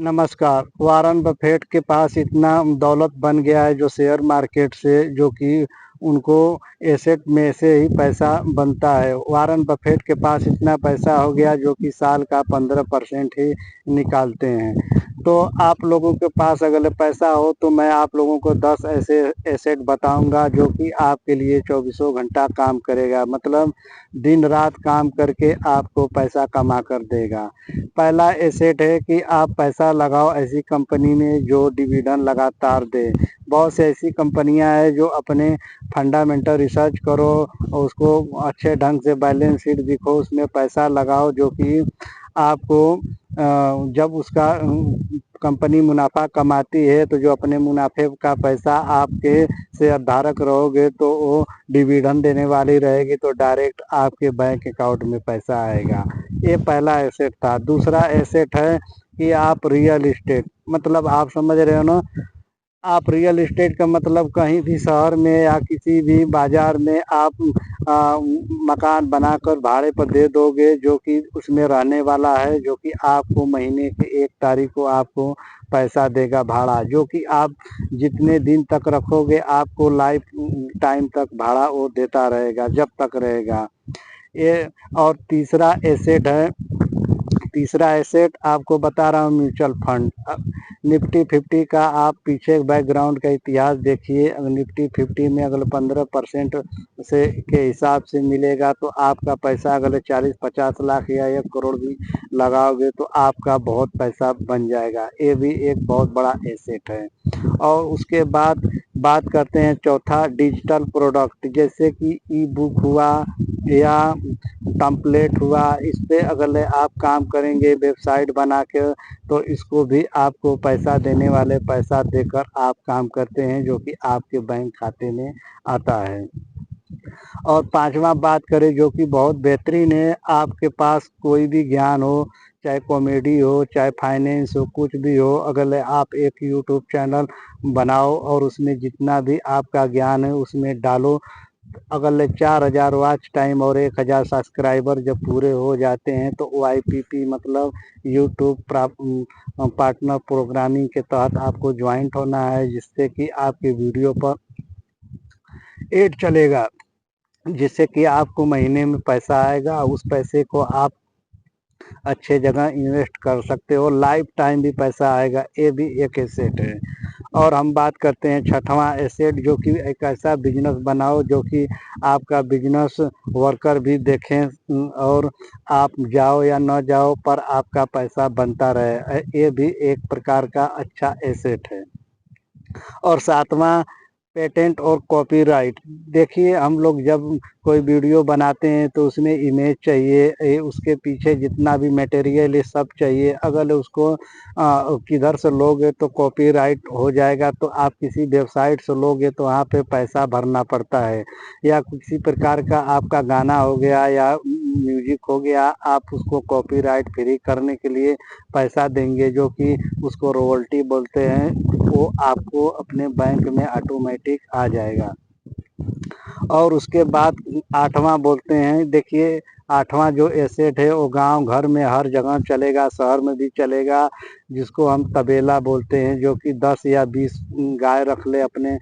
नमस्कार। Warren Buffett के पास इतना दौलत बन गया है जो शेयर मार्केट से, जो कि उनको एसेट में से ही पैसा बनता है। वॉरेन बफेट के पास इतना पैसा हो गया जो कि साल का 15% ही निकालते हैं। तो आप लोगों के पास अगर पैसा हो तो मैं आप लोगों को 10 ऐसे एसेट बताऊंगा जो कि आपके लिए चौबीसों घंटा काम करेगा, मतलब दिन रात काम करके आपको पैसा कमा कर देगा। पहला एसेट है कि आप पैसा लगाओ ऐसी कंपनी में जो डिविडेंड लगातार दे। बहुत सी ऐसी कंपनियां हैं जो अपने फंडामेंटल रिसर्च करो और उसको अच्छे ढंग से बैलेंस शीट दिखो, उसमें पैसा लगाओ जो कि आपको जब उसका कंपनी मुनाफा कमाती है तो जो अपने मुनाफे का पैसा आपके शेयर धारक रहोगे तो वो डिविडेंड देने वाली रहेगी, तो डायरेक्ट आपके बैंक अकाउंट में पैसा आएगा। ये पहला एसेट था। दूसरा एसेट है कि आप रियल इस्टेट, मतलब आप समझ रहे हो ना। आप रियल इस्टेट का मतलब कहीं भी शहर में या किसी भी बाजार में आप मकान बनाकर भाड़े पर दे दोगे जो कि उसमें रहने वाला है, जो कि आपको महीने के 1 तारीख को आपको पैसा देगा भाड़ा, जो कि आप जितने दिन तक रखोगे आपको लाइफ टाइम तक भाड़ा वो देता रहेगा जब तक रहेगा ये। और तीसरा एसेट आपको बता रहा हूँ म्यूचुअल फंड। निफ्टी 50 का आप पीछे बैकग्राउंड का इतिहास देखिए। अगर निफ्टी 50 में अगर 15% से के हिसाब से मिलेगा तो आपका पैसा अगर 40-50 लाख या 1 करोड़ भी लगाओगे तो आपका बहुत पैसा बन जाएगा। ये भी एक बहुत बड़ा एसेट है। और उसके बाद बात करते हैं चौथा, डिजिटल प्रोडक्ट, जैसे कि ई बुक हुआ या टम्पलेट हुआ। इस पे अगर आप काम करेंगे वेबसाइट बना के तो इसको भी आपको पैसा देने वाले पैसा देकर आप काम करते हैं जो कि आपके बैंक खाते में आता है। और पांचवा बात करें जो कि बहुत बेहतरीन है, आपके पास कोई भी ज्ञान हो, चाहे कॉमेडी हो चाहे फाइनेंस हो, कुछ भी हो, अगर आप एक यूट्यूब चैनल बनाओ और उसमें जितना भी आपका ज्ञान है उसमें डालो। अगर 4,000 वॉच टाइम और 1,000 सब्सक्राइबर जब पूरे हो जाते हैं तो YPP मतलब यूट्यूब पार्टनर प्रोग्रामिंग के तहत आपको ज्वाइंट होना है, जिससे कि आपके वीडियो पर एड चलेगा, जिससे कि आपको महीने में पैसा आएगा। उस पैसे को आप अच्छे जगह इन्वेस्ट कर सकते हो, लाइफ टाइम भी पैसा आएगा। ये भी एक एसेट है। और हम बात करते हैं छठवां एसेट, जो कि एक ऐसा बिजनेस बनाओ जो कि आपका बिजनेस वर्कर भी देखें और आप जाओ या न जाओ पर आपका पैसा बनता रहे। ये भी एक प्रकार का अच्छा एसेट है। और सातवां, पेटेंट और कॉपीराइट। देखिए हम लोग जब कोई वीडियो बनाते हैं तो उसमें इमेज चाहिए, उसके पीछे जितना भी मटेरियल है सब चाहिए। अगर उसको किधर से लोगे तो कॉपीराइट हो जाएगा, तो आप किसी वेबसाइट से लोगे तो वहाँ पे पैसा भरना पड़ता है। या किसी प्रकार का आपका गाना हो गया या म्यूजिक हो गया, आप उसको कॉपीराइट फ्री करने के लिए पैसा देंगे जो कि उसको रॉयल्टी बोलते हैं, वो आपको अपने बैंक में ऑटोमेटिक आ जाएगा। और उसके बाद आठवां बोलते हैं, देखिए आठवां जो एसेट है वो गांव घर में हर जगह चलेगा, शहर में भी चलेगा, जिसको हम तबेला बोलते हैं, जो कि 10 या 20 गाय रख ले अपने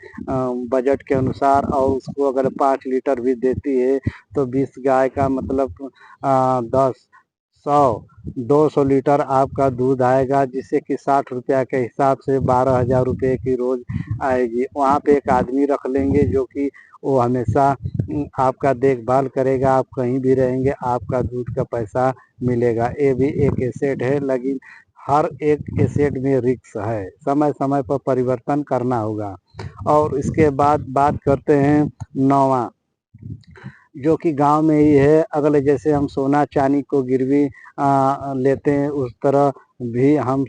बजट के अनुसार, और उसको अगर 5 लीटर भी देती है तो 20 गाय का मतलब 10, 100, 200 लीटर आपका दूध आएगा, जिससे कि 60 रुपया के हिसाब से 12,000 रुपये की रोज आएगी। वहाँ पे एक आदमी रख लेंगे जो कि वो हमेशा आपका देखभाल करेगा, आप कहीं भी रहेंगे आपका दूध का पैसा मिलेगा। ये भी एक एसेट है, लेकिन हर एक एसेट में रिस्क है, समय समय पर परिवर्तन करना होगा। और इसके बाद बात करते हैं नौवां, जो कि गांव में ही है। अगले जैसे हम सोना चांदी को गिरवी लेते हैं, उस तरह भी हम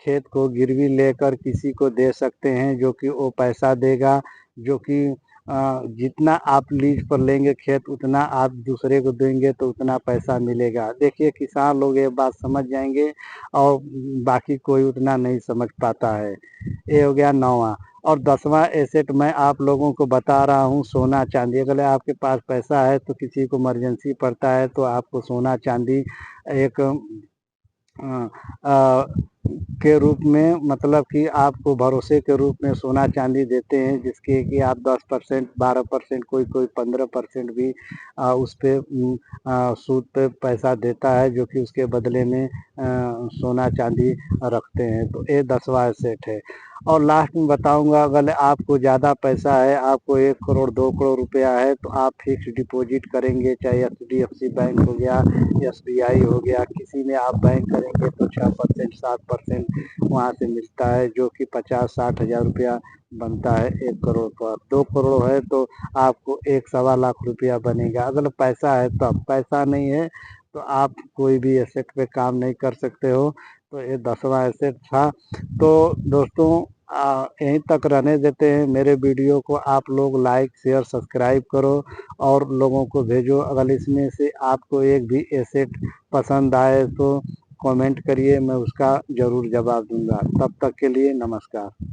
खेत को गिरवी लेकर किसी को दे सकते हैं जो कि वो पैसा देगा, जो कि जितना आप लीज पर लेंगे खेत उतना आप दूसरे को देंगे तो उतना पैसा मिलेगा। देखिए किसान लोग ये बात समझ जाएंगे और बाकी कोई उतना नहीं समझ पाता है। ये हो गया नौवां। और 10वां एसेट मैं आप लोगों को बता रहा हूँ सोना चांदी। अगर आपके पास पैसा है तो किसी को इमरजेंसी पड़ता है तो आपको सोना चांदी एक के रूप में, मतलब कि आपको भरोसे के रूप में सोना चांदी देते हैं, जिसके कि आप 10%, 12%, कोई कोई 15% भी उस पे सूद पे पैसा देता है, जो कि उसके बदले में सोना चांदी रखते हैं। तो ये 10वां एसेट है। और लास्ट में बताऊंगा, अगर आपको ज़्यादा पैसा है, आपको 1 करोड़ 2 करोड़ रुपया है, तो आप फिक्स डिपॉजिट करेंगे, चाहे एचडीएफसी बैंक हो गया, एसबीआई हो गया, किसी में आप बैंक करेंगे तो 6% 7% वहाँ से मिलता है, जो कि 50-60 हज़ार रुपया बनता है 1 करोड़ पर। 2 करोड़ है तो आपको 1-1.25 लाख रुपया बनेगा। अगर पैसा है तब, पैसा नहीं है तो आप कोई भी एसेट पे काम नहीं कर सकते हो। तो ये 10वां एसेट था। तो दोस्तों यहीं तक रहने देते हैं। मेरे वीडियो को आप लोग लाइक शेयर सब्सक्राइब करो और लोगों को भेजो। अगर इसमें से आपको एक भी एसेट पसंद आए तो कमेंट करिए, मैं उसका ज़रूर जवाब दूंगा। तब तक के लिए नमस्कार।